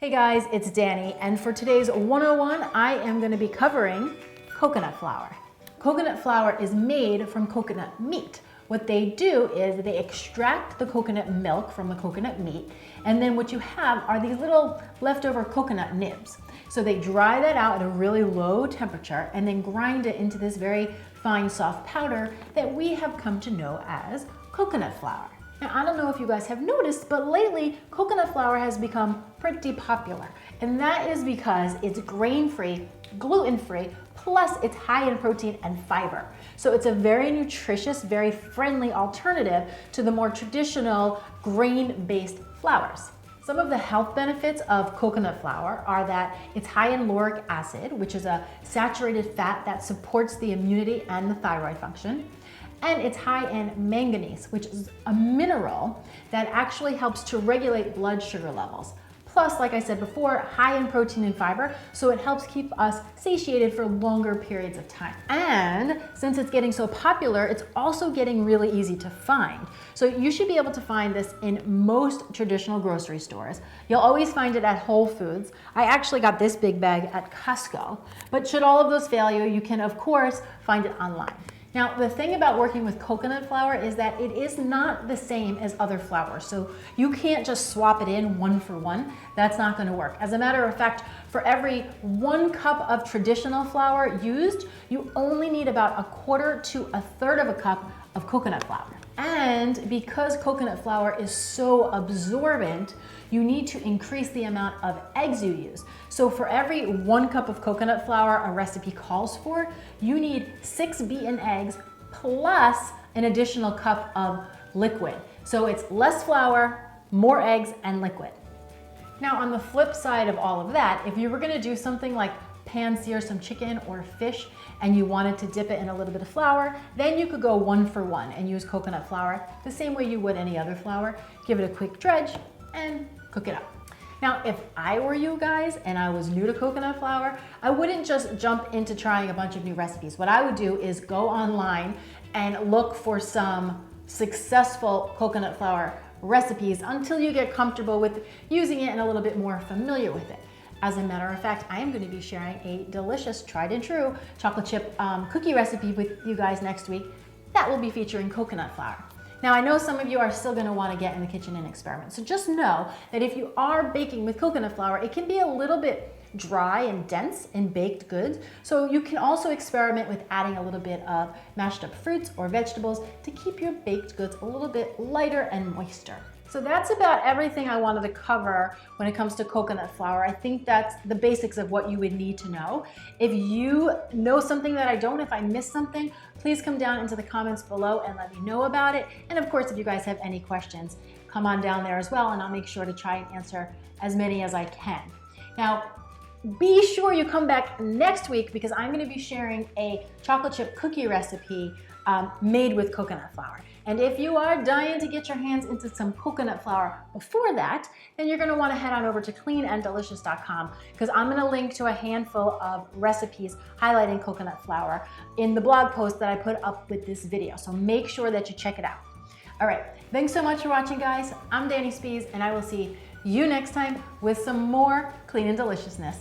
Hey guys, it's Danny, and for today's 101, I am going to be covering coconut flour. Coconut flour is made from coconut meat. What they do is they extract the coconut milk from the coconut meat, and then what you have are these little leftover coconut nibs. So they dry that out at a really low temperature and then grind it into this very fine, soft powder that we have come to know as coconut flour. Now, I don't know if you guys have noticed, but lately coconut flour has become pretty popular. And that is because it's grain-free, gluten-free, plus it's high in protein and fiber. So it's a very nutritious, very friendly alternative to the more traditional grain-based flours. Some of the health benefits of coconut flour are that it's high in lauric acid, which is a saturated fat that supports the immunity and the thyroid function. And it's high in manganese, which is a mineral that actually helps to regulate blood sugar levels. Plus, like I said before, high in protein and fiber, so it helps keep us satiated for longer periods of time. And since it's getting so popular, it's also getting really easy to find. So you should be able to find this in most traditional grocery stores. You'll always find it at Whole Foods. I actually got this big bag at Costco. But should all of those fail you, you can of course find it online. Now, the thing about working with coconut flour is that it is not the same as other flours. So you can't just swap it in one for one. That's not going to work. As a matter of fact, for every 1 cup of traditional flour used, you only need about 1/4 to 1/3 of a cup of coconut flour. And because coconut flour is so absorbent, you need to increase the amount of eggs you use. So for every 1 cup of coconut flour a recipe calls for, you need 6 beaten eggs plus an additional cup of liquid. So it's less flour, more eggs, and liquid. Now on the flip side of all of that, if you were gonna do something like pan-sear some chicken or fish and you wanted to dip it in a little bit of flour, then you could go 1 for 1 and use coconut flour the same way you would any other flour. Give it a quick dredge and cook it up. Now, if I were you guys and I was new to coconut flour, I wouldn't just jump into trying a bunch of new recipes. What I would do is go online and look for some successful coconut flour recipes until you get comfortable with using it and a little bit more familiar with it. As a matter of fact, I am going to be sharing a delicious, tried and true chocolate chip cookie recipe with you guys next week that will be featuring coconut flour. Now, I know some of you are still going to want to get in the kitchen and experiment. So just know that if you are baking with coconut flour, it can be a little bit dry and dense in baked goods. So you can also experiment with adding a little bit of mashed up fruits or vegetables to keep your baked goods a little bit lighter and moister. So that's about everything I wanted to cover when it comes to coconut flour. I think that's the basics of what you would need to know. If you know something that I don't, if I missed something, please come down into the comments below and let me know about it. And of course, if you guys have any questions, come on down there as well, and I'll make sure to try and answer as many as I can. Now, be sure you come back next week because I'm going to be sharing a chocolate chip cookie recipe made with coconut flour. And if you are dying to get your hands into some coconut flour before that, then you're going to want to head on over to cleananddelicious.com because I'm going to link to a handful of recipes highlighting coconut flour in the blog post that I put up with this video. So make sure that you check it out. All right. Thanks so much for watching, guys. I'm Danny Spies, and I will see you next time with some more clean and deliciousness.